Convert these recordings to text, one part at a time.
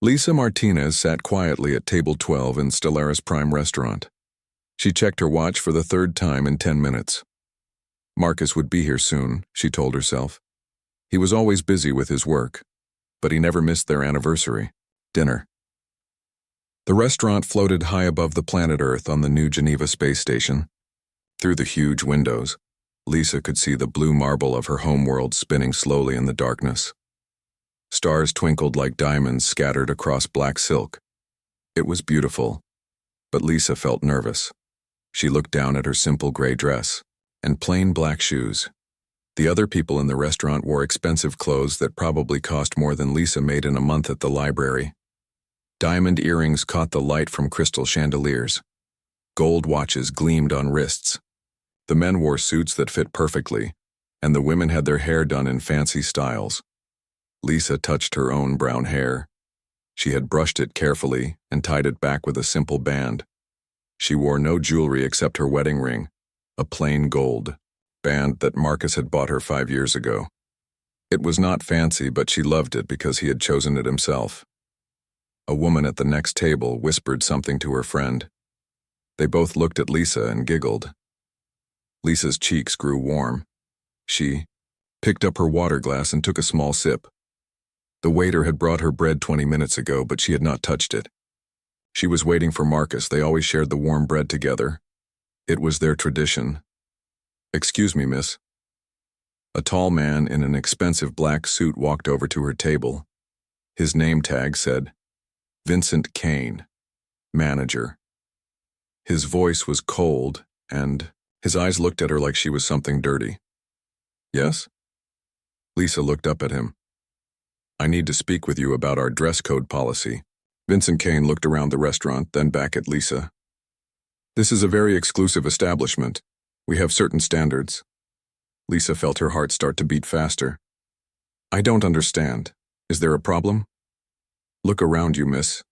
Lisa Martinez sat quietly at table 12 in Stellaris Prime restaurant. She checked her watch for the third time in 10 minutes. Marcus would be here soon, she told herself. He was always busy with his work, but he never missed their anniversary, dinner. The restaurant floated high above the planet Earth on the New Geneva space station. Through the huge windows, Lisa could see the blue marble of her homeworld spinning slowly in the darkness. Stars twinkled like diamonds scattered across black silk. It was beautiful, but Lisa felt nervous. She looked down at her simple gray dress and plain black shoes. The other people in the restaurant wore expensive clothes that probably cost more than Lisa made in a month at the library. Diamond earrings caught the light from crystal chandeliers. Gold watches gleamed on wrists. The men wore suits that fit perfectly, and the women had their hair done in fancy styles. Lisa touched her own brown hair. She had brushed it carefully and tied it back with a simple band. She wore no jewelry except her wedding ring, a plain gold band that Marcus had bought her 5 years ago. It was not fancy, but she loved it because he had chosen it himself. A woman at the next table whispered something to her friend. They both looked at Lisa and giggled. Lisa's cheeks grew warm. She picked up her water glass and took a small sip. The waiter had brought her bread 20 minutes ago, but she had not touched it. She was waiting for Marcus. They always shared the warm bread together. It was their tradition. "Excuse me, miss." A tall man in an expensive black suit walked over to her table. His name tag said, Vincent Kane, manager. His voice was cold, and his eyes looked at her like she was something dirty. "Yes?" Lisa looked up at him. "I need to speak with you about our dress code policy." Vincent Kane looked around the restaurant, then back at Lisa. "This is a very exclusive establishment. We have certain standards." Lisa felt her heart start to beat faster. "I don't understand. Is there a problem?" "Look around you, miss.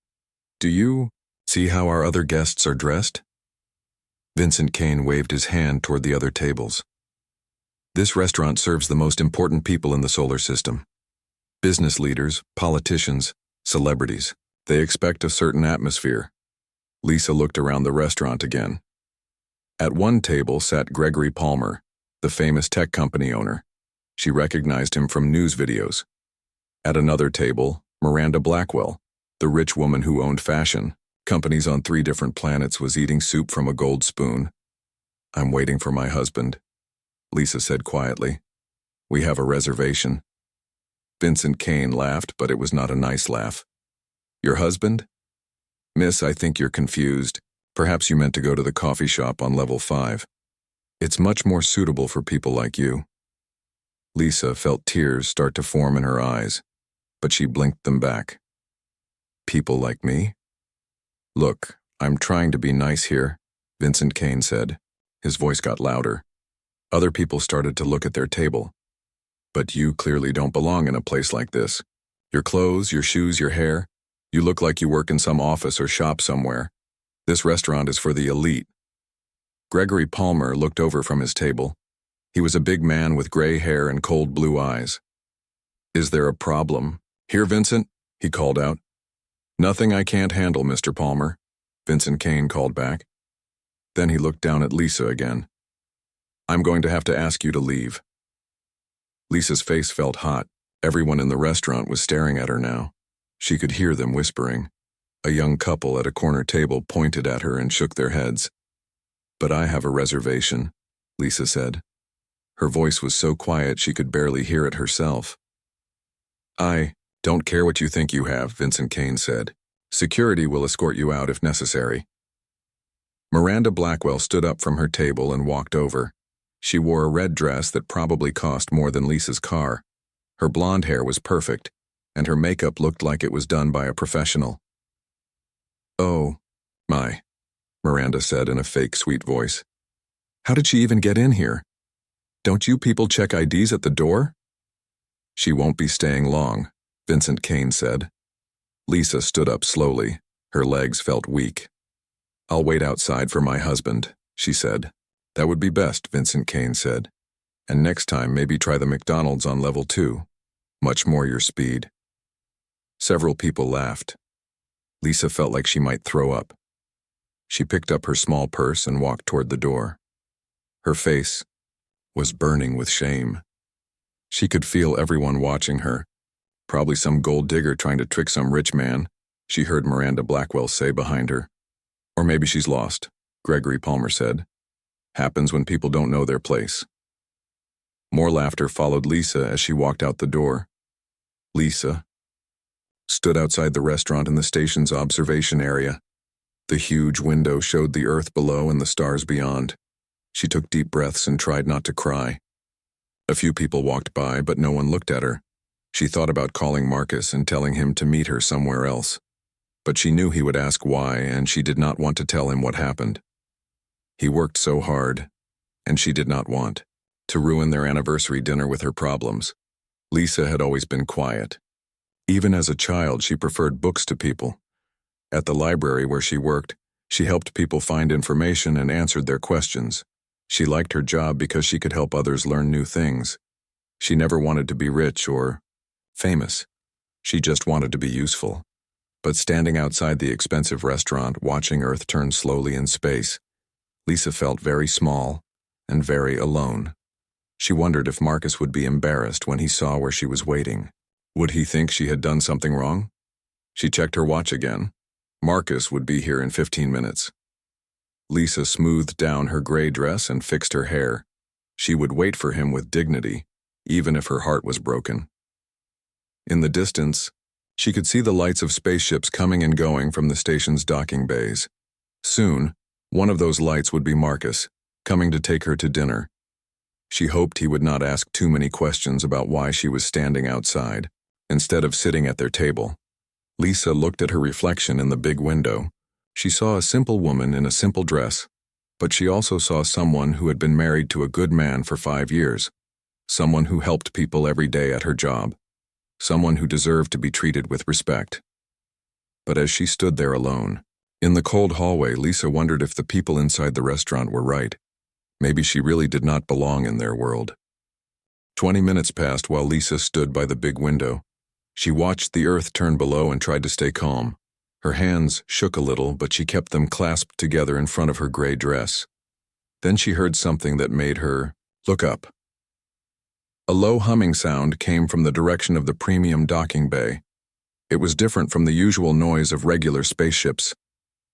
Do you see how our other guests are dressed?" Vincent Kane waved his hand toward the other tables. "This restaurant serves the most important people in the solar system. Business leaders, politicians, celebrities. They expect a certain atmosphere." Lisa looked around the restaurant again. At one table sat Gregory Palmer, the famous tech company owner. She recognized him from news videos. At another table, Miranda Blackwell, the rich woman who owned fashion companies on 3 different planets, was eating soup from a gold spoon. "I'm waiting for my husband," Lisa said quietly. "We have a reservation." Vincent Kane laughed, but it was not a nice laugh. "Your husband?" "Miss, I think you're confused. Perhaps you meant to go to the coffee shop on level 5. It's much more suitable for people like you." Lisa felt tears start to form in her eyes, but she blinked them back. "People like me?" "Look, I'm trying to be nice here," Vincent Kane said. His voice got louder. Other people started to look at their table. "But you clearly don't belong in a place like this. Your clothes, your shoes, your hair. You look like you work in some office or shop somewhere. This restaurant is for the elite." Gregory Palmer looked over from his table. He was a big man with gray hair and cold blue eyes. "Is there a problem here, Vincent?" he called out. "Nothing I can't handle, Mr. Palmer," Vincent Kane called back. Then he looked down at Lisa again. "I'm going to have to ask you to leave." Lisa's face felt hot. Everyone in the restaurant was staring at her now. She could hear them whispering. A young couple at a corner table pointed at her and shook their heads. "But I have a reservation," Lisa said. Her voice was so quiet she could barely hear it herself. "I don't care what you think you have," Vincent Kane said. "Security will escort you out if necessary." Miranda Blackwell stood up from her table and walked over. She wore a red dress that probably cost more than Lisa's car. Her blonde hair was perfect, and her makeup looked like it was done by a professional. "Oh, my," Miranda said in a fake sweet voice. "How did she even get in here? Don't you people check IDs at the door?" "She won't be staying long," Vincent Kane said. Lisa stood up slowly. Her legs felt weak. "I'll wait outside for my husband," she said. "That would be best," Vincent Kane said. "And next time maybe try the McDonald's on level 2. Much more your speed." Several people laughed. Lisa felt like she might throw up. She picked up her small purse and walked toward the door. Her face was burning with shame. She could feel everyone watching her. Probably some gold digger trying to trick some rich man, she heard Miranda Blackwell say behind her. Or maybe she's lost, Gregory Palmer said. Happens when people don't know their place. More laughter followed Lisa as she walked out the door. Lisa stood outside the restaurant in the station's observation area. The huge window showed the earth below and the stars beyond. She took deep breaths and tried not to cry. A few people walked by, but no one looked at her. She thought about calling Marcus and telling him to meet her somewhere else. But she knew he would ask why, and she did not want to tell him what happened. He worked so hard, and she did not want to ruin their anniversary dinner with her problems. Lisa had always been quiet. Even as a child, she preferred books to people. At the library where she worked, she helped people find information and answered their questions. She liked her job because she could help others learn new things. She never wanted to be rich or famous. She just wanted to be useful. But standing outside the expensive restaurant, watching Earth turn slowly in space, Lisa felt very small and very alone. She wondered if Marcus would be embarrassed when he saw where she was waiting. Would he think she had done something wrong? She checked her watch again. Marcus would be here in 15 minutes. Lisa smoothed down her gray dress and fixed her hair. She would wait for him with dignity, even if her heart was broken. In the distance, she could see the lights of spaceships coming and going from the station's docking bays. Soon, one of those lights would be Marcus, coming to take her to dinner. She hoped he would not ask too many questions about why she was standing outside, instead of sitting at their table. Lisa looked at her reflection in the big window. She saw a simple woman in a simple dress, but she also saw someone who had been married to a good man for 5 years, someone who helped people every day at her job, someone who deserved to be treated with respect. But as she stood there alone, in the cold hallway, Lisa wondered if the people inside the restaurant were right. Maybe she really did not belong in their world. 20 minutes passed while Lisa stood by the big window. She watched the earth turn below and tried to stay calm. Her hands shook a little, but she kept them clasped together in front of her gray dress. Then she heard something that made her look up. A low humming sound came from the direction of the premium docking bay. It was different from the usual noise of regular spaceships.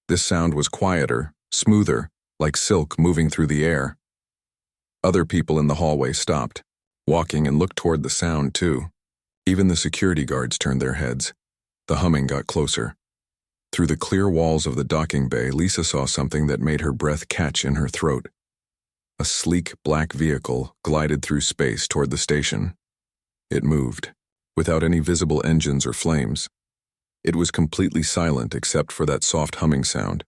This sound was quieter, smoother, like silk moving through the air. Other people in the hallway stopped, walking, and looked toward the sound too. Even the security guards turned their heads. The humming got closer. Through the clear walls of the docking bay, Lisa saw something that made her breath catch in her throat. A sleek black vehicle glided through space toward the station. It moved, without any visible engines or flames. It was completely silent except for that soft humming sound.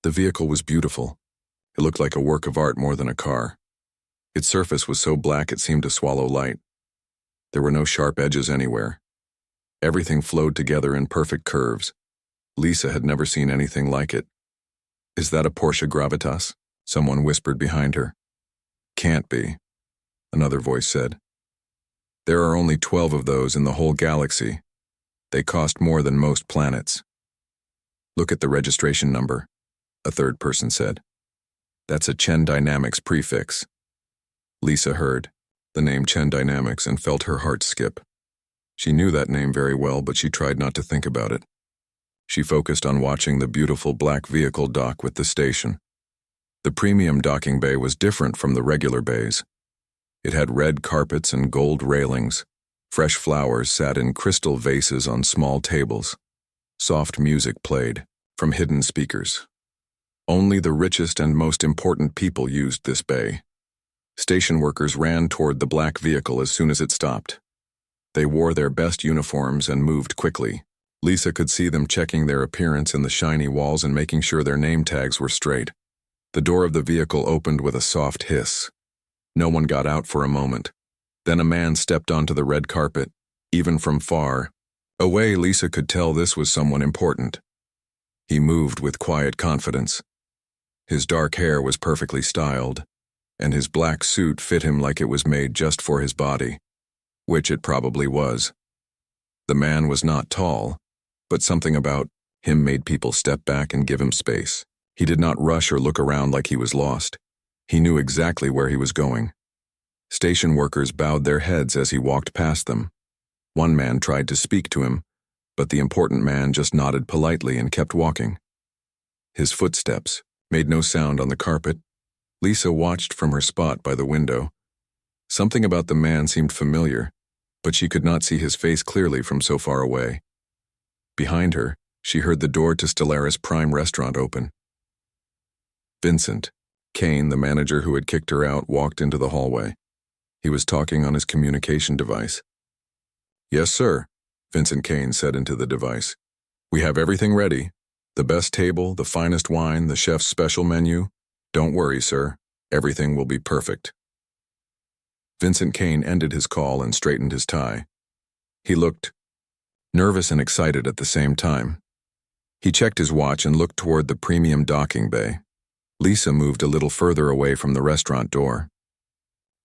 The vehicle was beautiful. It looked like a work of art more than a car. Its surface was so black it seemed to swallow light. There were no sharp edges anywhere. Everything flowed together in perfect curves. Lisa had never seen anything like it. "Is that a Porsche Gravitas?" someone whispered behind her. "Can't be," another voice said. "There are only 12 of those in the whole galaxy. They cost more than most planets." "Look at the registration number," a third person said. "That's a Chen Dynamics prefix." Lisa heard the name Chen Dynamics and felt her heart skip. She knew that name very well, but she tried not to think about it. She focused on watching the beautiful black vehicle dock with the station. The premium docking bay was different from the regular bays. It had red carpets and gold railings. Fresh flowers sat in crystal vases on small tables. Soft music played from hidden speakers. Only the richest and most important people used this bay. Station workers ran toward the black vehicle as soon as it stopped. They wore their best uniforms and moved quickly. Lisa could see them checking their appearance in the shiny walls and making sure their name tags were straight. The door of the vehicle opened with a soft hiss. No one got out for a moment. Then a man stepped onto the red carpet. Even from far away, Lisa could tell this was someone important. He moved with quiet confidence. His dark hair was perfectly styled, and his black suit fit him like it was made just for his body, which it probably was. The man was not tall, but something about Him made people step back and give him space. He did not rush or look around like he was lost. He knew exactly where he was going. Station workers bowed their heads as he walked past them. One man tried to speak to him, but the important man just nodded politely and kept walking. His footsteps made no sound on the carpet. Lisa watched from her spot by the window. Something about the man seemed familiar, but she could not see his face clearly from so far away. Behind her, she heard the door to Stellaris Prime Restaurant open. Vincent Kane, the manager who had kicked her out, walked into the hallway. He was talking on his communication device. "Yes, sir," Vincent Kane said into the device. "We have everything ready. The best table, the finest wine, the chef's special menu. Don't worry, sir. Everything will be perfect." Vincent Kane ended his call and straightened his tie. He looked nervous and excited at the same time. He checked his watch and looked toward the premium docking bay. Lisa moved a little further away from the restaurant door.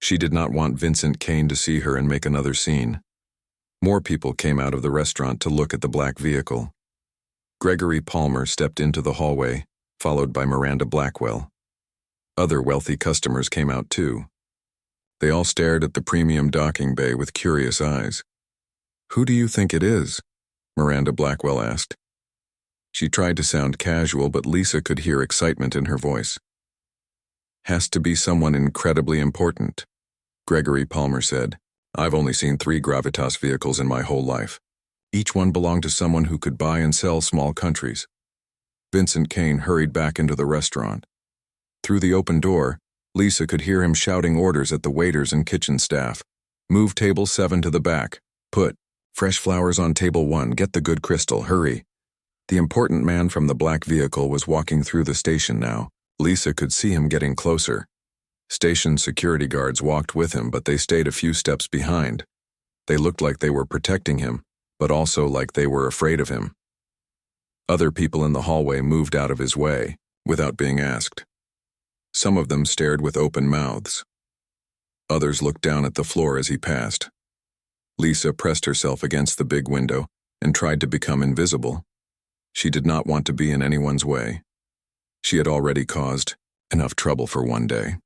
She did not want Vincent Kane to see her and make another scene. More people came out of the restaurant to look at the black vehicle. Gregory Palmer stepped into the hallway, followed by Miranda Blackwell. Other wealthy customers came out too. They all stared at the premium docking bay with curious eyes. "Who do you think it is?" Miranda Blackwell asked. She tried to sound casual, but Lisa could hear excitement in her voice. "Has to be someone incredibly important," Gregory Palmer said. "I've only seen 3 Gravitas vehicles in my whole life. Each one belonged to someone who could buy and sell small countries." Vincent Kane hurried back into the restaurant. Through the open door, Lisa could hear him shouting orders at the waiters and kitchen staff. "Move table 7 to the back. Put fresh flowers on table 1. Get the good crystal. Hurry." The important man from the black vehicle was walking through the station now. Lisa could see him getting closer. Station security guards walked with him, but they stayed a few steps behind. They looked like they were protecting him, but also like they were afraid of him. Other people in the hallway moved out of his way, without being asked. Some of them stared with open mouths. Others looked down at the floor as he passed. Lisa pressed herself against the big window and tried to become invisible. She did not want to be in anyone's way. She had already caused enough trouble for one day.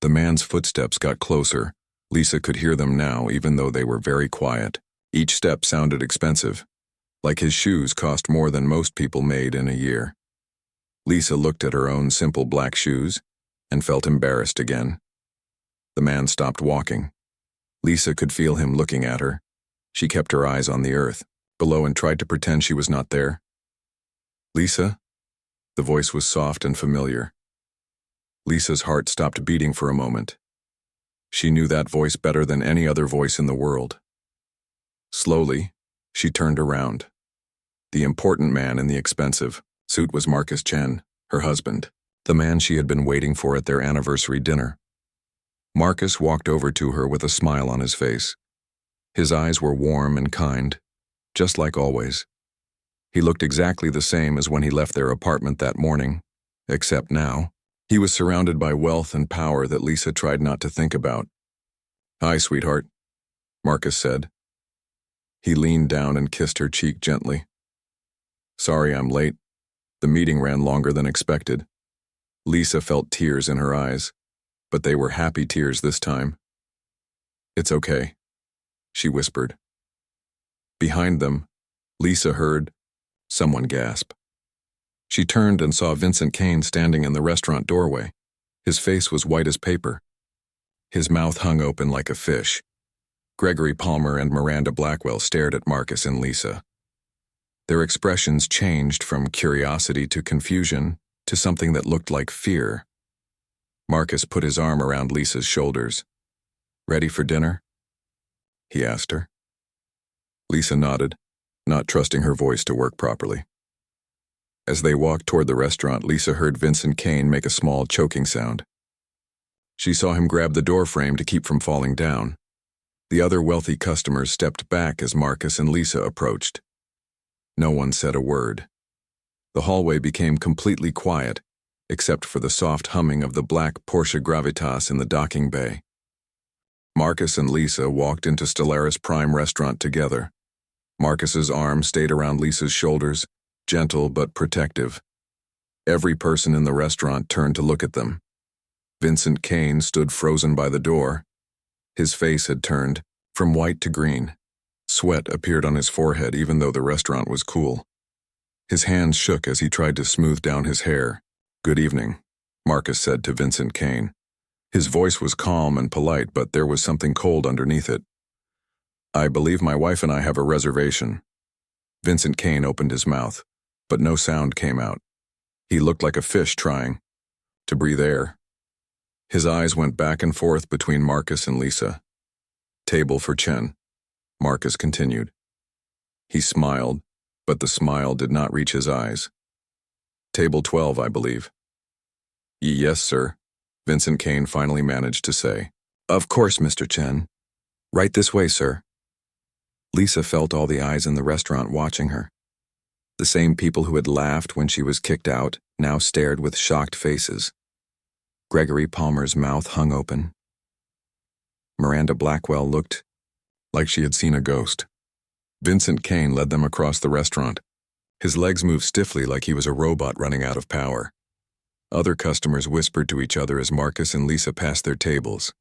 The man's footsteps got closer. Lisa could hear them now, even though they were very quiet. Each step sounded expensive, like his shoes cost more than most people made in a year. Lisa looked at her own simple black shoes and felt embarrassed again. The man stopped walking. Lisa could feel him looking at her. She kept her eyes on the earth below and tried to pretend she was not there. "Lisa?" The voice was soft and familiar. Lisa's heart stopped beating for a moment. She knew that voice better than any other voice in the world. Slowly, she turned around. The important man in the expensive suit was Marcus Chen, her husband, the man she had been waiting for at their anniversary dinner. Marcus walked over to her with a smile on his face. His eyes were warm and kind, just like always. He looked exactly the same as when he left their apartment that morning, except now, he was surrounded by wealth and power that Lisa tried not to think about. "Hi, sweetheart," Marcus said. He leaned down and kissed her cheek gently. "Sorry I'm late. The meeting ran longer than expected." Lisa felt tears in her eyes, but they were happy tears this time. "It's okay," she whispered. Behind them, Lisa heard someone gasp. She turned and saw Vincent Kane standing in the restaurant doorway. His face was white as paper. His mouth hung open like a fish. Gregory Palmer and Miranda Blackwell stared at Marcus and Lisa. Their expressions changed from curiosity to confusion to something that looked like fear. Marcus put his arm around Lisa's shoulders. "Ready for dinner?" he asked her. Lisa nodded, not trusting her voice to work properly. As they walked toward the restaurant, Lisa heard Vincent Kane make a small choking sound. She saw him grab the door frame to keep from falling down. The other wealthy customers stepped back as Marcus and Lisa approached. No one said a word. The hallway became completely quiet, except for the soft humming of the black Porsche Gravitas in the docking bay. Marcus and Lisa walked into Stellaris Prime Restaurant together. Marcus's arm stayed around Lisa's shoulders, gentle but protective. Every person in the restaurant turned to look at them. Vincent Kane stood frozen by the door. His face had turned from white to green. Sweat appeared on his forehead even though the restaurant was cool. His hands shook as he tried to smooth down his hair. "Good evening," Marcus said to Vincent Kane. His voice was calm and polite, but there was something cold underneath it. "I believe my wife and I have a reservation." Vincent Kane opened his mouth, but no sound came out. He looked like a fish trying to breathe air. His eyes went back and forth between Marcus and Lisa. "Table for Chen," Marcus continued. He smiled, but the smile did not reach his eyes. "Table 12, I believe." "Yes, sir," Vincent Kane finally managed to say. "Of course, Mr. Chen. Right this way, sir." Lisa felt all the eyes in the restaurant watching her. The same people who had laughed when she was kicked out now stared with shocked faces. Gregory Palmer's mouth hung open. Miranda Blackwell looked like she had seen a ghost. Vincent Kane led them across the restaurant. His legs moved stiffly like he was a robot running out of power. Other customers whispered to each other as Marcus and Lisa passed their tables.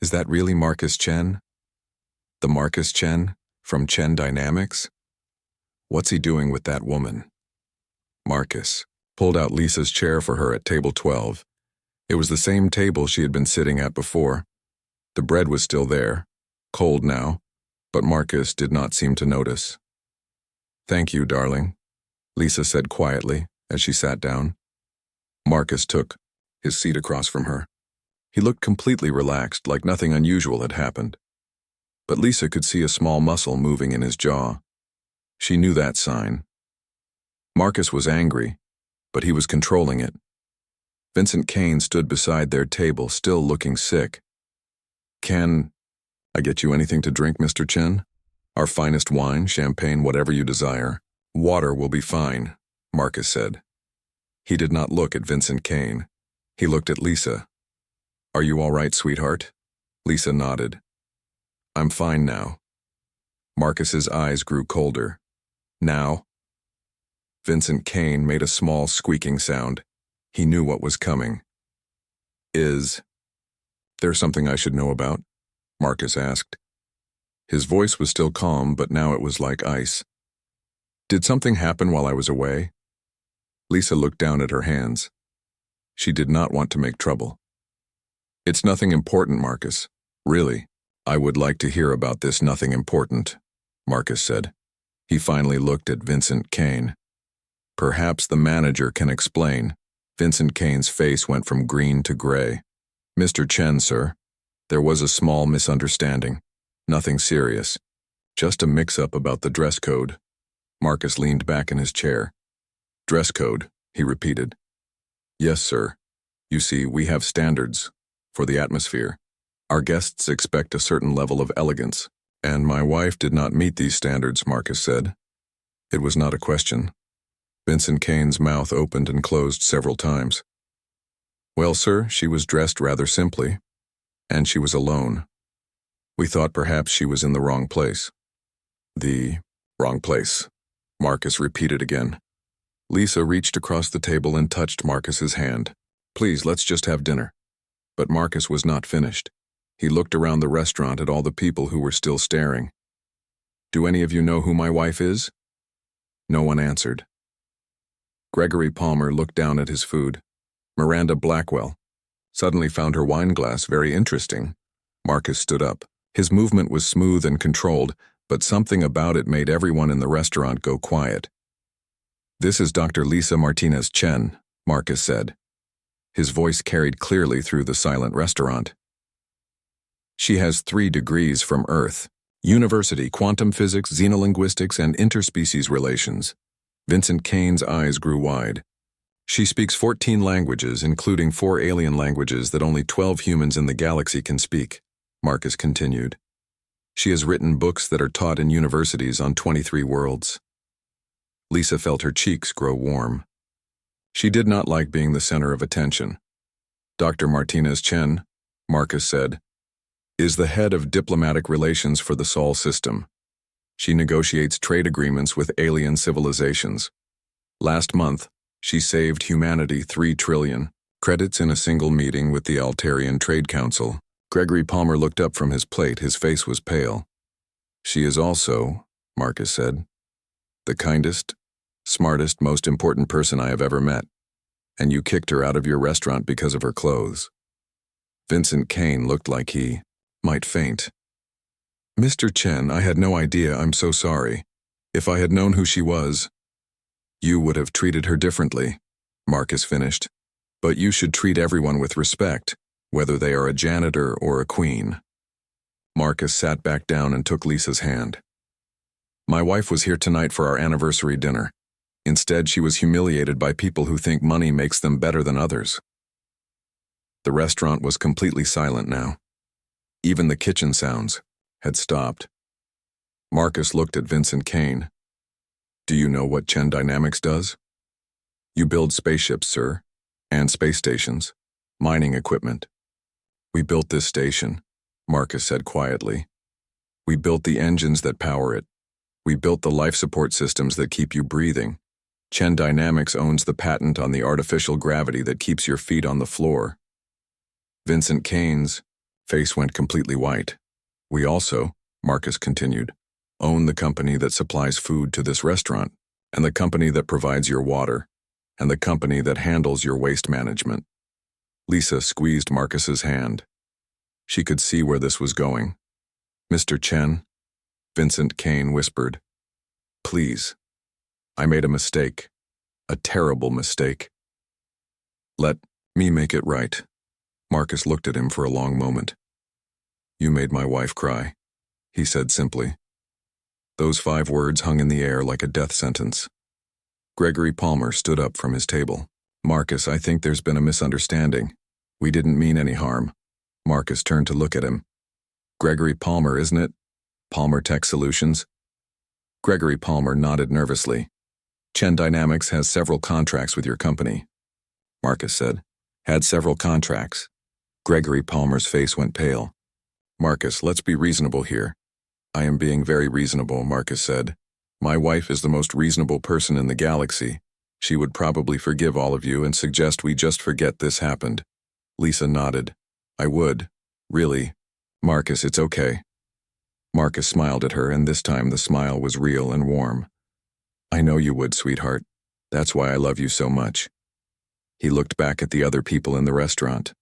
"Is that really Marcus Chen? The Marcus Chen from Chen Dynamics? What's he doing with that woman?" Marcus pulled out Lisa's chair for her at table 12. It was the same table she had been sitting at before. The bread was still there, cold now, but Marcus did not seem to notice. "Thank you, darling," Lisa said quietly as she sat down. Marcus took his seat across from her. He looked completely relaxed, like nothing unusual had happened. But Lisa could see a small muscle moving in his jaw. She knew that sign. Marcus was angry, but he was controlling it. Vincent Kane stood beside their table, still looking sick. "Can I get you anything to drink, Mr. Chen? Our finest wine, champagne, whatever you desire." "Water will be fine," Marcus said. He did not look at Vincent Kane. He looked at Lisa. "Are you all right, sweetheart?" Lisa nodded. "I'm fine now." Marcus's eyes grew colder. "Now?" Vincent Kane made a small squeaking sound. He knew what was coming. "Is there something I should know about?" Marcus asked. His voice was still calm, but now it was like ice. "Did something happen while I was away?" Lisa looked down at her hands. She did not want to make trouble. "It's nothing important, Marcus. Really, I would like to hear about this nothing important," Marcus said. He finally looked at Vincent Kane. "Perhaps the manager can explain." Vincent Kane's face went from green to gray. "Mr. Chen, sir, there was a small misunderstanding. Nothing serious. Just a mix-up about the dress code." Marcus leaned back in his chair. "Dress code," he repeated. "Yes, sir. You see, we have standards for the atmosphere. Our guests expect a certain level of elegance, and my wife did not meet these standards," Marcus said. It was not a question. Vincent Kane's mouth opened and closed several times. "Well, sir, she was dressed rather simply, and she was alone. We thought perhaps she was in the wrong place." "The wrong place," Marcus repeated again. Lisa reached across the table and touched Marcus's hand. "Please, let's just have dinner." But Marcus was not finished. He looked around the restaurant at all the people who were still staring. "Do any of you know who my wife is?" No one answered. Gregory Palmer looked down at his food. Miranda Blackwell suddenly found her wine glass very interesting. Marcus stood up. His movement was smooth and controlled, but something about it made everyone in the restaurant go quiet. "This is Dr. Lisa Martinez Chen," Marcus said. His voice carried clearly through the silent restaurant. "She has 3 degrees from Earth. University, quantum physics, xenolinguistics, and interspecies relations." Vincent Kane's eyes grew wide. "She speaks 14 languages, including 4 alien languages that only 12 humans in the galaxy can speak," Marcus continued. "She has written books that are taught in universities on 23 worlds." Lisa felt her cheeks grow warm. She did not like being the center of attention. "Dr. Martinez Chen," Marcus said, "is the head of diplomatic relations for the Sol system. She negotiates trade agreements with alien civilizations. Last month, she saved humanity $3 trillion. Credits in a single meeting with the Altarian Trade Council. Gregory Palmer looked up from his plate. His face was pale. She is also, Marcus said, the kindest, smartest, most important person I have ever met. And you kicked her out of your restaurant because of her clothes. Vincent Kane looked like he might faint. Mr. Chen, I had no idea. I'm so sorry. If I had known who she was, you would have treated her differently, Marcus finished. But you should treat everyone with respect, whether they are a janitor or a queen. Marcus sat back down and took Lisa's hand. My wife was here tonight for our anniversary dinner. Instead, she was humiliated by people who think money makes them better than others. The restaurant was completely silent now. Even the kitchen sounds had stopped. Marcus looked at Vincent Kane. Do you know what Chen Dynamics does? You build spaceships, sir, and space stations, mining equipment. We built this station, Marcus said quietly. We built the engines that power it. We built the life support systems that keep you breathing. Chen Dynamics owns the patent on the artificial gravity that keeps your feet on the floor. Vincent Kane's face went completely white. We also, Marcus continued, own the company that supplies food to this restaurant, and the company that provides your water, and the company that handles your waste management. Lisa squeezed Marcus's hand. She could see where this was going. Mr. Chen, Vincent Kane whispered, please. I made a mistake, a terrible mistake. Let me make it right. Marcus looked at him for a long moment. You made my wife cry, he said simply. Those 5 words hung in the air like a death sentence. Gregory Palmer stood up from his table. Marcus, I think there's been a misunderstanding. We didn't mean any harm. Marcus turned to look at him. Gregory Palmer, isn't it? Palmer Tech Solutions? Gregory Palmer nodded nervously. Chen Dynamics has several contracts with your company. Marcus said. Had several contracts. Gregory Palmer's face went pale. Marcus, let's be reasonable here. I am being very reasonable, Marcus said. My wife is the most reasonable person in the galaxy. She would probably forgive all of you and suggest we just forget this happened. Lisa nodded. I would. Really. Marcus, it's okay. Marcus smiled at her, and this time the smile was real and warm. I know you would, sweetheart. That's why I love you so much. He looked back at the other people in the restaurant.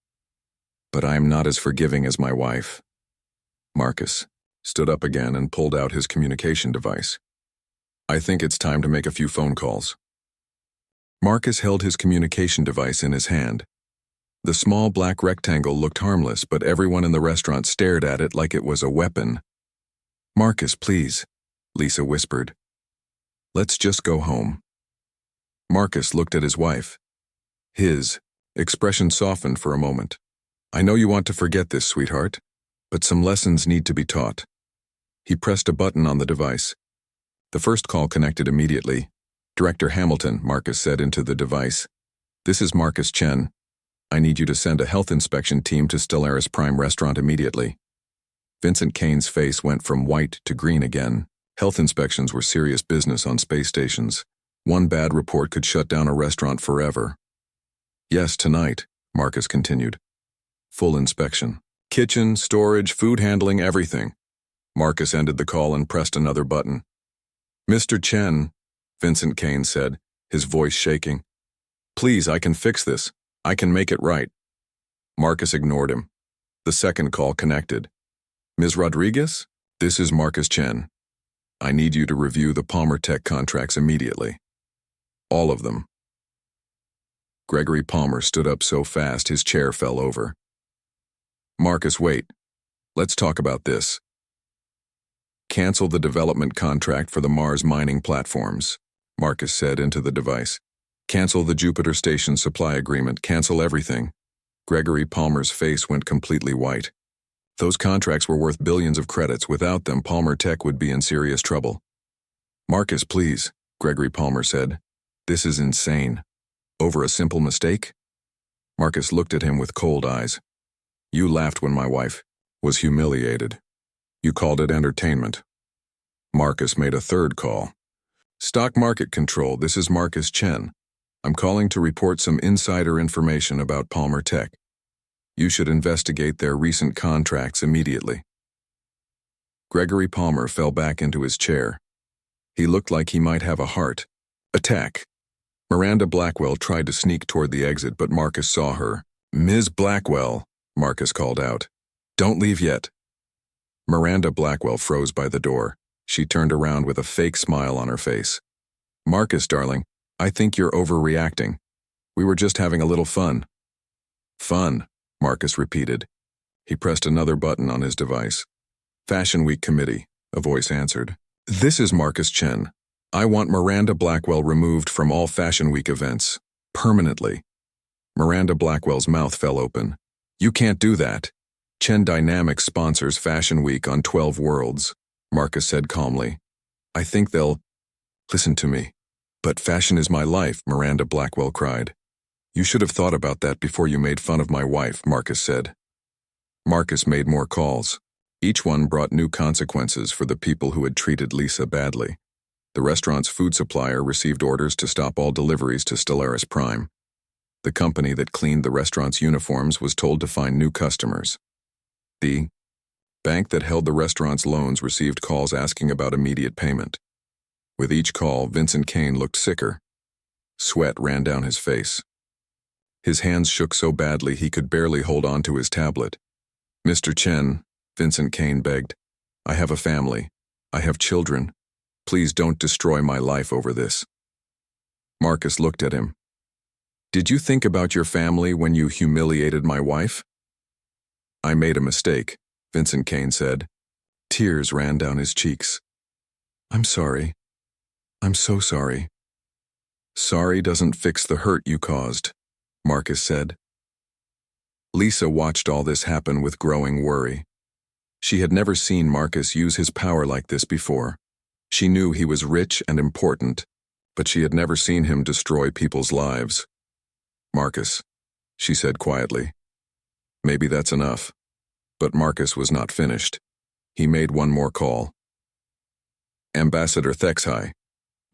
But I am not as forgiving as my wife. Marcus stood up again and pulled out his communication device. I think it's time to make a few phone calls. Marcus held his communication device in his hand. The small black rectangle looked harmless, but everyone in the restaurant stared at it like it was a weapon. Marcus, please, Lisa whispered. Let's just go home. Marcus looked at his wife. His expression softened for a moment. I know you want to forget this, sweetheart, but some lessons need to be taught. He pressed a button on the device. The first call connected immediately. Director Hamilton, Marcus said into the device. This is Marcus Chen. I need you to send a health inspection team to Stellaris Prime Restaurant immediately. Vincent Kane's face went from white to green again. Health inspections were serious business on space stations. One bad report could shut down a restaurant forever. Yes, tonight, Marcus continued. Full inspection. Kitchen, storage, food handling, everything. Marcus ended the call and pressed another button. Mr. Chen, Vincent Kane said, his voice shaking. Please, I can fix this. I can make it right. Marcus ignored him. The second call connected. Ms. Rodriguez, this is Marcus Chen. I need you to review the Palmer Tech contracts immediately. All of them. Gregory Palmer stood up so fast his chair fell over. Marcus, wait. Let's talk about this. Cancel the development contract for the Mars mining platforms, Marcus said into the device. Cancel the Jupiter Station supply agreement. Cancel everything. Gregory Palmer's face went completely white. Those contracts were worth billions of credits. Without them, Palmer Tech would be in serious trouble. Marcus, please, Gregory Palmer said. This is insane. Over a simple mistake? Marcus looked at him with cold eyes. You laughed when my wife was humiliated. You called it entertainment. Marcus made a third call. Stock Market Control, this is Marcus Chen. I'm calling to report some insider information about Palmer Tech. You should investigate their recent contracts immediately. Gregory Palmer fell back into his chair. He looked like he might have a heart attack. Miranda Blackwell tried to sneak toward the exit, but Marcus saw her. "Ms. Blackwell," Marcus called out. "Don't leave yet." Miranda Blackwell froze by the door. She turned around with a fake smile on her face. "Marcus, darling, I think you're overreacting. We were just having a little fun." "Fun," Marcus repeated. He pressed another button on his device. "Fashion Week Committee," a voice answered. "This is Marcus Chen. I want Miranda Blackwell removed from all Fashion Week events. Permanently." Miranda Blackwell's mouth fell open. "You can't do that. Chen Dynamics sponsors Fashion Week on 12 Worlds," Marcus said calmly. "I think they'll listen to me." "But fashion is my life," Miranda Blackwell cried. "You should have thought about that before you made fun of my wife," Marcus said. Marcus made more calls. Each one brought new consequences for the people who had treated Lisa badly. The restaurant's food supplier received orders to stop all deliveries to Stellaris Prime. The company that cleaned the restaurant's uniforms was told to find new customers. The bank that held the restaurant's loans received calls asking about immediate payment. With each call, Vincent Kane looked sicker. Sweat ran down his face. His hands shook so badly he could barely hold on to his tablet. "Mr. Chen," Vincent Kane begged, "I have a family. I have children. Please don't destroy my life over this." Marcus looked at him. "Did you think about your family when you humiliated my wife?" "I made a mistake," Vincent Kane said. Tears ran down his cheeks. "I'm sorry. I'm so sorry." "Sorry doesn't fix the hurt you caused," Marcus said. Lisa watched all this happen with growing worry. She had never seen Marcus use his power like this before. She knew he was rich and important, but she had never seen him destroy people's lives. "Marcus," she said quietly. "Maybe that's enough." But Marcus was not finished. He made one more call. "Ambassador Thexhai,"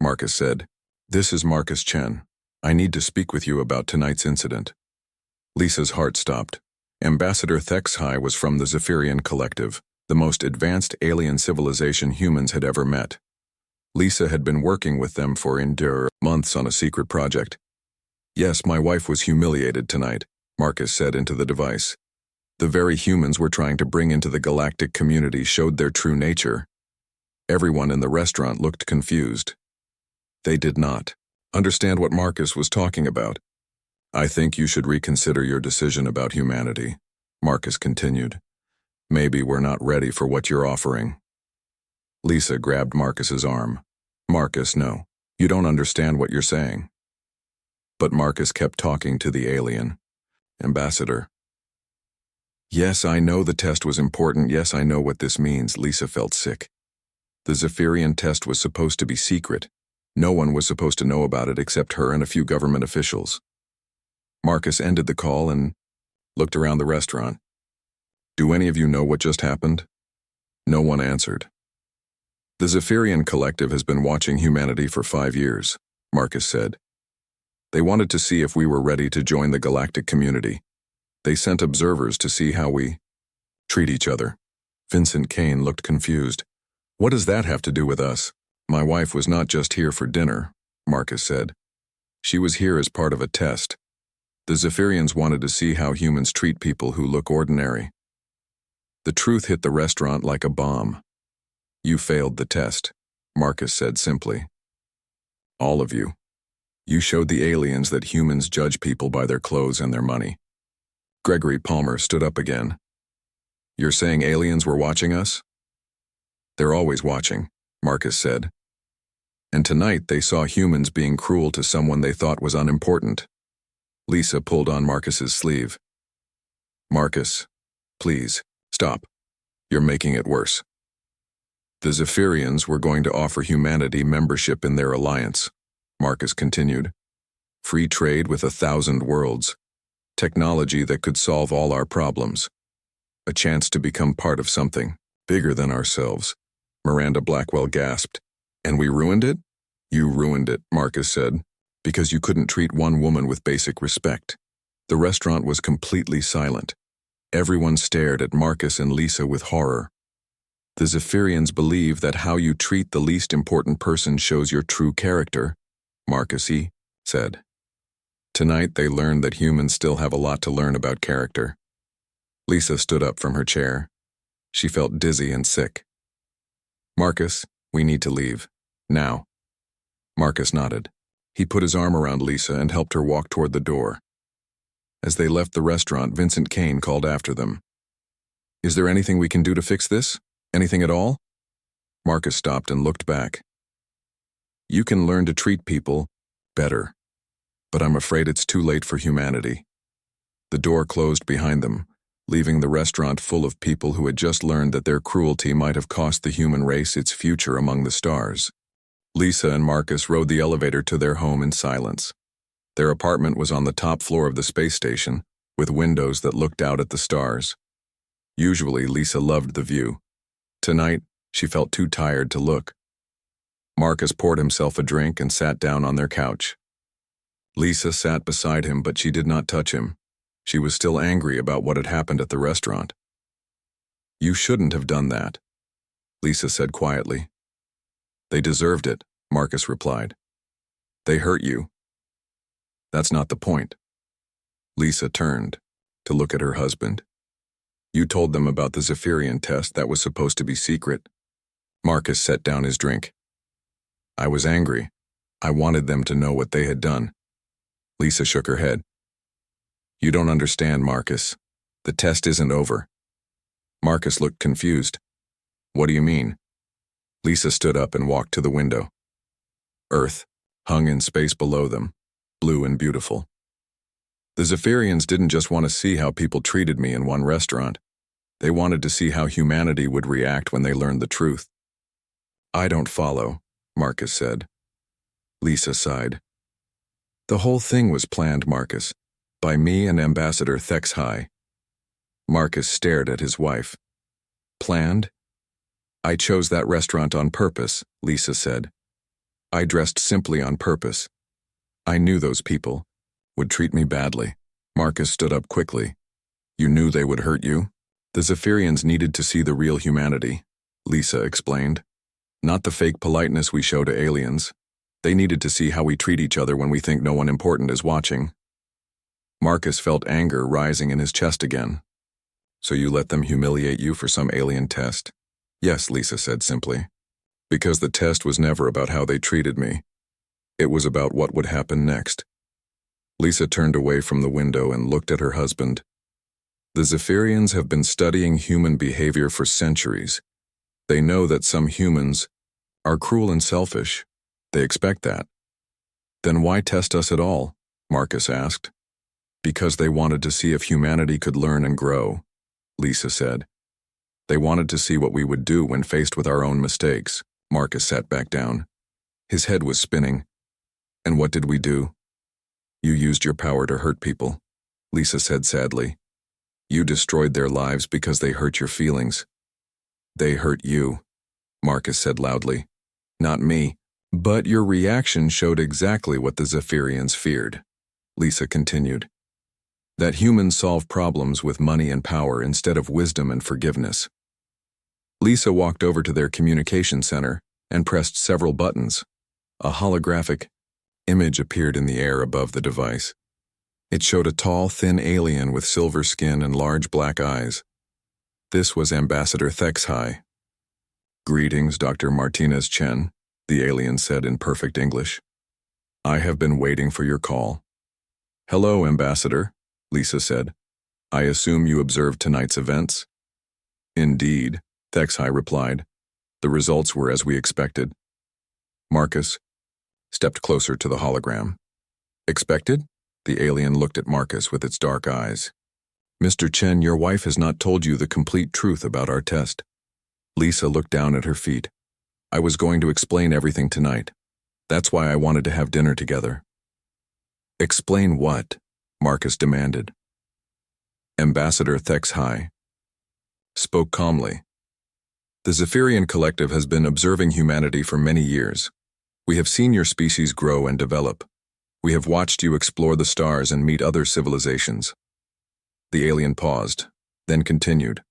Marcus said. "This is Marcus Chen. I need to speak with you about tonight's incident." Lisa's heart stopped. Ambassador Thexhai was from the Zephyrian Collective, the most advanced alien civilization humans had ever met. Lisa had been working with them for months on a secret project. "Yes, my wife was humiliated tonight," Marcus said into the device. "The very humans we're trying to bring into the galactic community showed their true nature." Everyone in the restaurant looked confused. They did not understand what Marcus was talking about. "I think you should reconsider your decision about humanity," Marcus continued. "Maybe we're not ready for what you're offering." Lisa grabbed Marcus's arm. "Marcus, no. You don't understand what you're saying." But Marcus kept talking to the alien. "Ambassador." "Yes, I know the test was important. Yes, I know what this means." Lisa felt sick. The Zephyrian test was supposed to be secret. No one was supposed to know about it except her and a few government officials. Marcus ended the call and looked around the restaurant. "Do any of you know what just happened?" No one answered. "The Zephyrian Collective has been watching humanity for 5 years," Marcus said. "They wanted to see if we were ready to join the galactic community. They sent observers to see how we treat each other." Vincent Kane looked confused. "What does that have to do with us?" "My wife was not just here for dinner," Marcus said. "She was here as part of a test. The Zephyrians wanted to see how humans treat people who look ordinary." The truth hit the restaurant like a bomb. "You failed the test," Marcus said simply. "All of you. You showed the aliens that humans judge people by their clothes and their money." Gregory Palmer stood up again. "You're saying aliens were watching us?" "They're always watching," Marcus said. "And tonight they saw humans being cruel to someone they thought was unimportant." Lisa pulled on Marcus's sleeve. "Marcus, please, stop. You're making it worse." "The Zephyrians were going to offer humanity membership in their alliance," Marcus continued. "Free trade with 1,000 worlds. Technology that could solve all our problems. A chance to become part of something bigger than ourselves." Miranda Blackwell gasped. "And we ruined it?" You ruined it, Marcus said, because you couldn't treat one woman with basic respect. The restaurant was completely silent. Everyone stared at Marcus and Lisa with horror. The Zephyrians believe that how you treat the least important person shows your true character, Marcus said. Tonight they learned that humans still have a lot to learn about character. Lisa stood up from her chair. She felt dizzy and sick. Marcus, we need to leave. Now. Marcus nodded. He put his arm around Lisa and helped her walk toward the door. As they left the restaurant, Vincent Kane called after them. Is there anything we can do to fix this? Anything at all? Marcus stopped and looked back. You can learn to treat people better, but I'm afraid it's too late for humanity. The door closed behind them, leaving the restaurant full of people who had just learned that their cruelty might have cost the human race its future among the stars. Lisa and Marcus rode the elevator to their home in silence. Their apartment was on the top floor of the space station, with windows that looked out at the stars. Usually, Lisa loved the view. Tonight, she felt too tired to look. Marcus poured himself a drink and sat down on their couch. Lisa sat beside him, but she did not touch him. She was still angry about what had happened at the restaurant. You shouldn't have done that, Lisa said quietly. They deserved it, Marcus replied. They hurt you. That's not the point. Lisa turned to look at her husband. You told them about the Zephyrian test that was supposed to be secret. Marcus set down his drink. I was angry. I wanted them to know what they had done. Lisa shook her head. You don't understand, Marcus. The test isn't over. Marcus looked confused. What do you mean? Lisa stood up and walked to the window. Earth hung in space below them, blue and beautiful. The Zephyrians didn't just want to see how people treated me in one restaurant. They wanted to see how humanity would react when they learned the truth. I don't follow, Marcus said. Lisa sighed. The whole thing was planned, Marcus, by me and Ambassador Thexhai. Marcus stared at his wife. Planned? I chose that restaurant on purpose, Lisa said. I dressed simply on purpose. I knew those people would treat me badly. Marcus stood up quickly. You knew they would hurt you? The Zephyrians needed to see the real humanity, Lisa explained. Not the fake politeness we show to aliens. They needed to see how we treat each other when we think no one important is watching. Marcus felt anger rising in his chest again. So you let them humiliate you for some alien test? Yes, Lisa said simply. Because the test was never about how they treated me. It was about what would happen next. Lisa turned away from the window and looked at her husband. The Zephyrians have been studying human behavior for centuries. They know that some humans are cruel and selfish. They expect that. Then why test us at all? Marcus asked. Because they wanted to see if humanity could learn and grow, Lisa said. They wanted to see what we would do when faced with our own mistakes. Marcus sat back down. His head was spinning. And what did we do? You used your power to hurt people, Lisa said sadly. You destroyed their lives because they hurt your feelings. They hurt you, Marcus said loudly. Not me. But your reaction showed exactly what the Zephyrians feared, Lisa continued. That humans solve problems with money and power instead of wisdom and forgiveness. Lisa walked over to their communication center and pressed several buttons. A holographic image appeared in the air above the device. It showed a tall, thin alien with silver skin and large black eyes. This was Ambassador Thexhai. Greetings, Dr. Martinez Chen, the alien said in perfect English. I have been waiting for your call. Hello, Ambassador, Lisa said. I assume you observed tonight's events? Indeed, Thexhai replied. The results were as we expected. Marcus stepped closer to the hologram. Expected? The alien looked at Marcus with its dark eyes. Mr. Chen, your wife has not told you the complete truth about our test. Lisa looked down at her feet. I was going to explain everything tonight. That's why I wanted to have dinner together. Explain what? Marcus demanded. Ambassador Thexhai spoke calmly. The Zephyrian Collective has been observing humanity for many years. We have seen your species grow and develop. We have watched you explore the stars and meet other civilizations. The alien paused, then continued.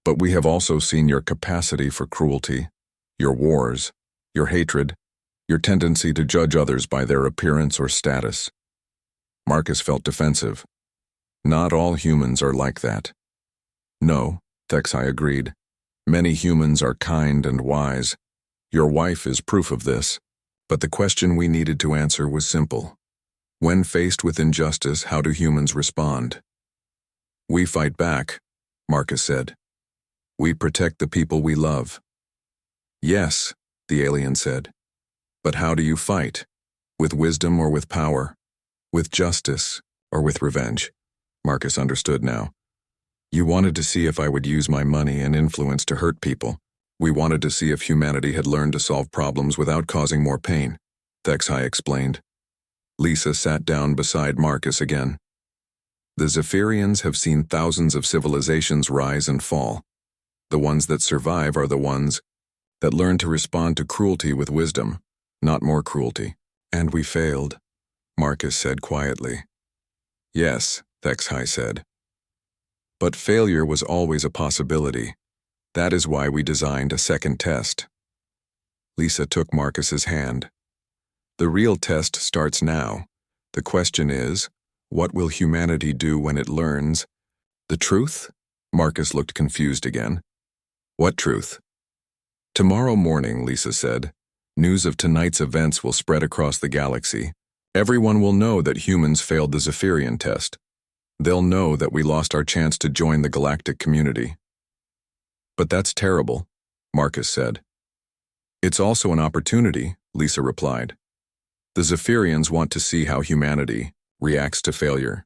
But we have also seen your capacity for cruelty, your wars, your hatred, your tendency to judge others by their appearance or status. Marcus felt defensive. Not all humans are like that. No, Thexai agreed. Many humans are kind and wise. Your wife is proof of this. But the question we needed to answer was simple. When faced with injustice, how do humans respond? We fight back, Marcus said. We protect the people we love. Yes, the alien said. But how do you fight? With wisdom or with power? With justice or with revenge? Marcus understood now. You wanted to see if I would use my money and influence to hurt people. We wanted to see if humanity had learned to solve problems without causing more pain, Thexai explained. Lisa sat down beside Marcus again. The Zephyrians have seen thousands of civilizations rise and fall. The ones that survive are the ones that learn to respond to cruelty with wisdom, not more cruelty. And we failed, Marcus said quietly. Yes, Thexai said. But failure was always a possibility. That is why we designed a second test. Lisa took Marcus's hand. The real test starts now. The question is, what will humanity do when it learns the truth? Marcus looked confused again. What truth? Tomorrow morning, Lisa said, news of tonight's events will spread across the galaxy. Everyone will know that humans failed the Zephyrian test. They'll know that we lost our chance to join the galactic community. But that's terrible, Marcus said. It's also an opportunity, Lisa replied. The Zephyrians want to see how humanity reacts to failure.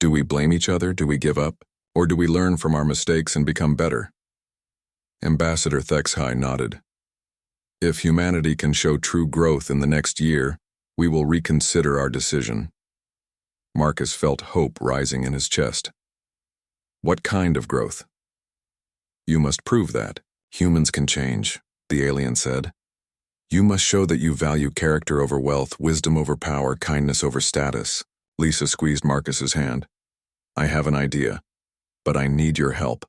Do we blame each other? Do we give up? Or do we learn from our mistakes and become better? Ambassador Thexai nodded. If humanity can show true growth in the next year, we will reconsider our decision. Marcus felt hope rising in his chest. What kind of growth? You must prove that. Humans can change, the alien said. You must show that you value character over wealth, wisdom over power, kindness over status. Lisa squeezed Marcus's hand. I have an idea, but I need your help.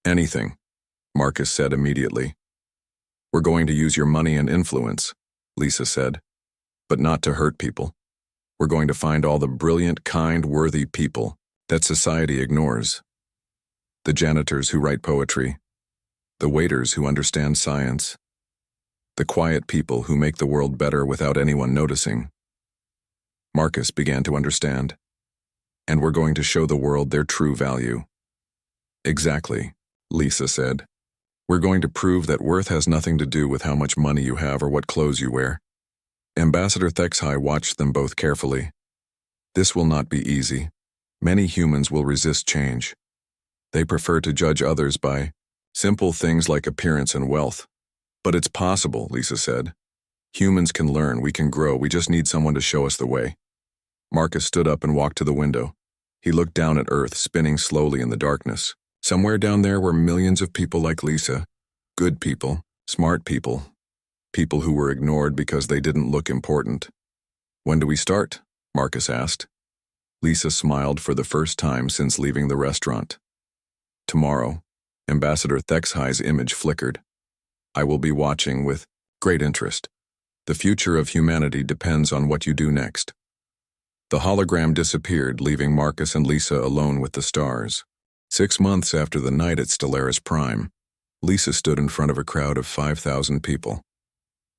Anything, Marcus said immediately. We're going to use your money and influence, Lisa said, but not to hurt people. We're going to find all the brilliant, kind, worthy people that society ignores. The janitors who write poetry, the waiters who understand science, the quiet people who make the world better without anyone noticing. Marcus began to understand. And we're going to show the world their true value. Exactly, Lisa said. We're going to prove that worth has nothing to do with how much money you have or what clothes you wear. Ambassador Thexai watched them both carefully. This will not be easy. Many humans will resist change. They prefer to judge others by simple things like appearance and wealth. But it's possible, Lisa said. Humans can learn, we can grow, we just need someone to show us the way. Marcus stood up and walked to the window. He looked down at Earth, spinning slowly in the darkness. Somewhere down there were millions of people like Lisa. Good people, smart people. People who were ignored because they didn't look important. When do we start? Marcus asked. Lisa smiled for the first time since leaving the restaurant. Tomorrow, Ambassador Thexai's image flickered. I will be watching with great interest. The future of humanity depends on what you do next. The hologram disappeared, leaving Marcus and Lisa alone with the stars. 6 months after the night at Stellaris Prime, Lisa stood in front of a crowd of 5,000 people.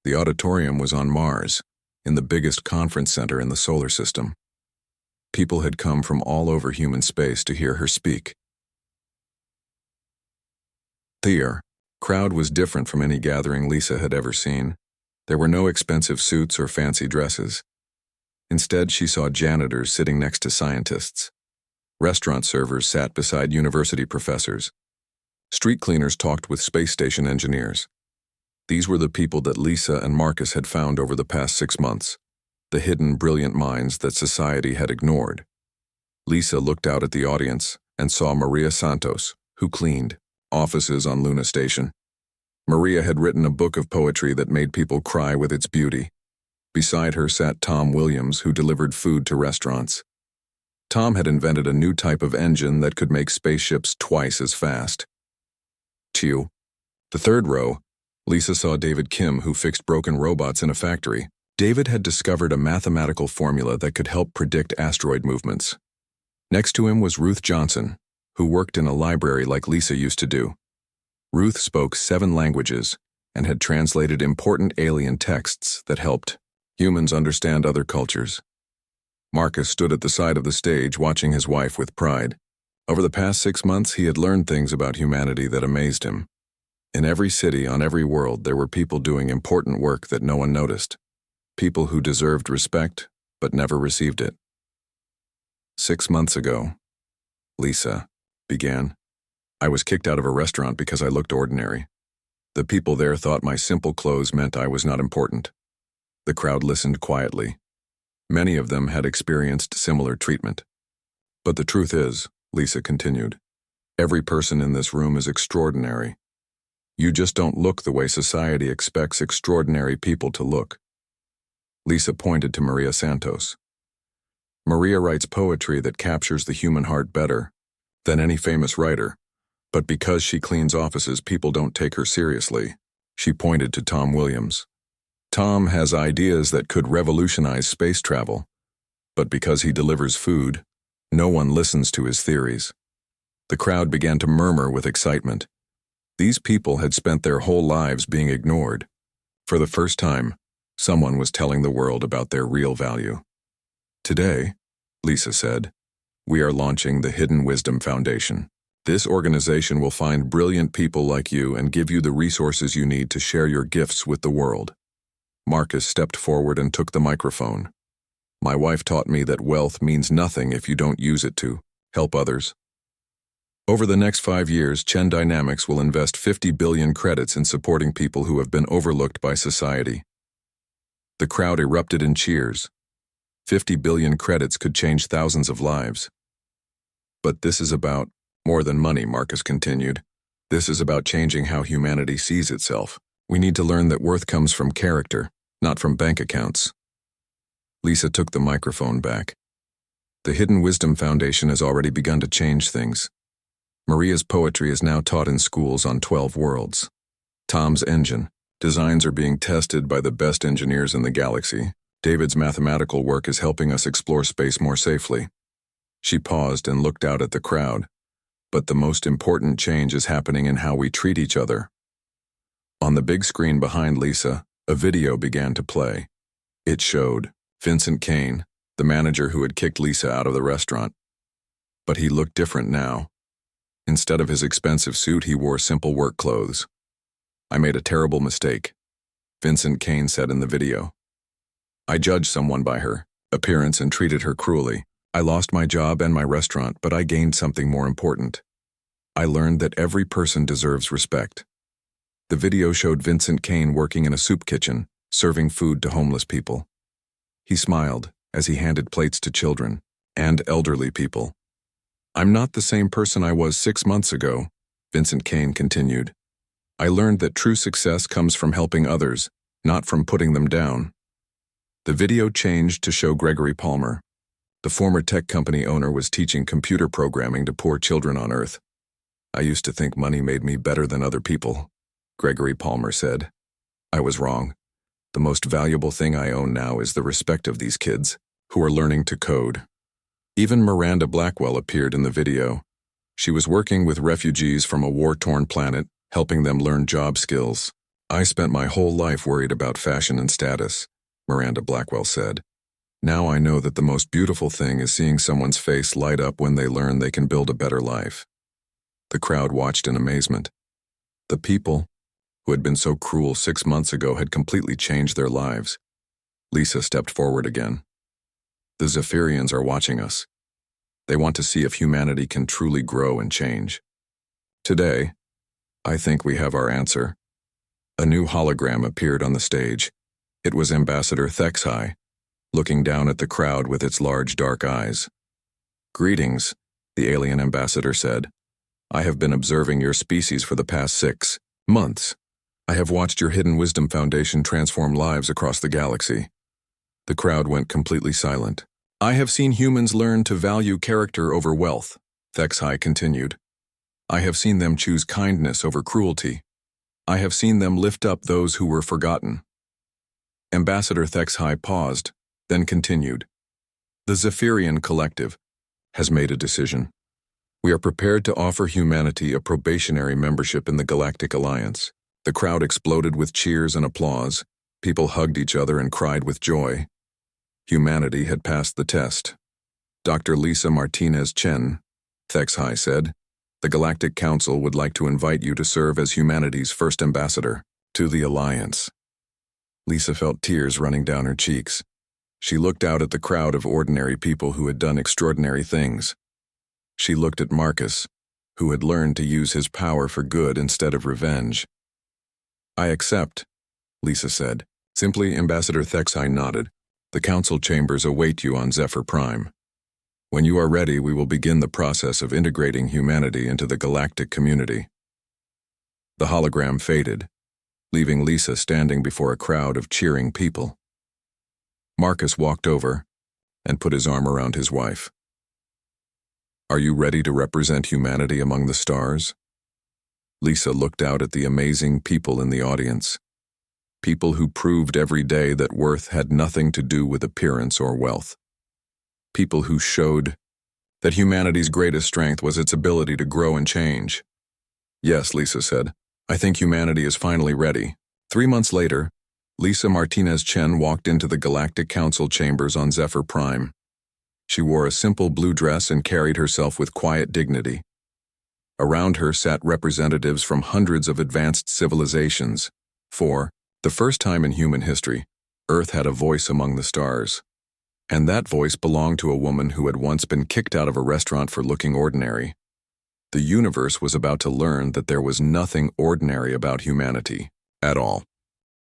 The auditorium was on Mars, in the biggest conference center in the solar system. People had come from all over human space to hear her speak. The crowd was different from any gathering Lisa had ever seen. There were no expensive suits or fancy dresses. Instead, she saw janitors sitting next to scientists. Restaurant servers sat beside university professors. Street cleaners talked with space station engineers. These were the people that Lisa and Marcus had found over the past 6 months, the hidden, brilliant minds that society had ignored. Lisa looked out at the audience and saw Maria Santos, who cleaned offices on Luna Station. Maria had written a book of poetry that made people cry with its beauty. Beside her sat Tom Williams, who delivered food to restaurants. Tom had invented a new type of engine that could make spaceships twice as fast. Chew. The third row, Lisa saw David Kim, who fixed broken robots in a factory. David had discovered a mathematical formula that could help predict asteroid movements. Next to him was Ruth Johnson, who worked in a library like Lisa used to do. Ruth spoke 7 languages and had translated important alien texts that helped humans understand other cultures. Marcus stood at the side of the stage watching his wife with pride. Over the past 6 months, he had learned things about humanity that amazed him. In every city, on every world, there were people doing important work that no one noticed. People who deserved respect, but never received it. 6 months ago, Lisa began. I was kicked out of a restaurant because I looked ordinary. The people there thought my simple clothes meant I was not important. The crowd listened quietly. Many of them had experienced similar treatment. But the truth is, Lisa continued, every person in this room is extraordinary. You just don't look the way society expects extraordinary people to look. Lisa pointed to Maria Santos. Maria writes poetry that captures the human heart better than any famous writer, but because she cleans offices, people don't take her seriously. She pointed to Tom Williams. Tom has ideas that could revolutionize space travel, but because he delivers food, no one listens to his theories. The crowd began to murmur with excitement. These people had spent their whole lives being ignored. For the first time, someone was telling the world about their real value. Today, Lisa said, we are launching the Hidden Wisdom Foundation. This organization will find brilliant people like you and give you the resources you need to share your gifts with the world. Marcus stepped forward and took the microphone. My wife taught me that wealth means nothing if you don't use it to help others. Over the next 5 years, Chen Dynamics will invest 50 billion credits in supporting people who have been overlooked by society. The crowd erupted in cheers. 50 billion credits could change thousands of lives. But this is about more than money, Marcus continued. This is about changing how humanity sees itself. We need to learn that worth comes from character, not from bank accounts. Lisa took the microphone back. The Hidden Wisdom Foundation has already begun to change things. Maria's poetry is now taught in schools on 12 worlds. Tom's engine designs are being tested by the best engineers in the galaxy. David's mathematical work is helping us explore space more safely. She paused and looked out at the crowd. But the most important change is happening in how we treat each other. On the big screen behind Lisa, a video began to play. It showed Vincent Kane, the manager who had kicked Lisa out of the restaurant. But he looked different now. Instead of his expensive suit, he wore simple work clothes. I made a terrible mistake, Vincent Kane said in the video. I judged someone by her appearance and treated her cruelly. I lost my job and my restaurant, but I gained something more important. I learned that every person deserves respect. The video showed Vincent Kane working in a soup kitchen, serving food to homeless people. He smiled as he handed plates to children and elderly people. I'm not the same person I was 6 months ago, Vincent Kane continued. I learned that true success comes from helping others, not from putting them down. The video changed to show Gregory Palmer. The former tech company owner was teaching computer programming to poor children on Earth. I used to think money made me better than other people, Gregory Palmer said. I was wrong. The most valuable thing I own now is the respect of these kids, who are learning to code. Even Miranda Blackwell appeared in the video. She was working with refugees from a war-torn planet, helping them learn job skills. I spent my whole life worried about fashion and status, Miranda Blackwell said. Now I know that the most beautiful thing is seeing someone's face light up when they learn they can build a better life. The crowd watched in amazement. The people, who had been so cruel 6 months ago, had completely changed their lives. Lisa stepped forward again. The Zephyrians are watching us. They want to see if humanity can truly grow and change. Today, I think we have our answer. A new hologram appeared on the stage. It was Ambassador Thexai, looking down at the crowd with its large dark eyes. Greetings, the alien ambassador said. I have been observing your species for the past 6 months. I have watched your Hidden Wisdom Foundation transform lives across the galaxy. The crowd went completely silent. I have seen humans learn to value character over wealth, Thexai continued. I have seen them choose kindness over cruelty. I have seen them lift up those who were forgotten. Ambassador Thexai paused, then continued. The Zephyrian Collective has made a decision. We are prepared to offer humanity a probationary membership in the Galactic Alliance. The crowd exploded with cheers and applause. People hugged each other and cried with joy. Humanity had passed the test. Dr. Lisa Martinez Chen, Thexai said, the Galactic Council would like to invite you to serve as humanity's first ambassador to the Alliance. Lisa felt tears running down her cheeks. She looked out at the crowd of ordinary people who had done extraordinary things. She looked at Marcus, who had learned to use his power for good instead of revenge. I accept, Lisa said. Simply, Ambassador Thexai nodded. The council chambers await you on Zephyr Prime. When you are ready, we will begin the process of integrating humanity into the galactic community. The hologram faded, leaving Lisa standing before a crowd of cheering people. Marcus walked over and put his arm around his wife. Are you ready to represent humanity among the stars? Lisa looked out at the amazing people in the audience. People who proved every day that worth had nothing to do with appearance or wealth. People who showed that humanity's greatest strength was its ability to grow and change. Yes, Lisa said. I think humanity is finally ready. 3 months later, Lisa Martinez Chen walked into the Galactic Council chambers on Zephyr Prime. She wore a simple blue dress and carried herself with quiet dignity. Around her sat representatives from hundreds of advanced civilizations. For the first time in human history, Earth had a voice among the stars. And that voice belonged to a woman who had once been kicked out of a restaurant for looking ordinary. The universe was about to learn that there was nothing ordinary about humanity at all.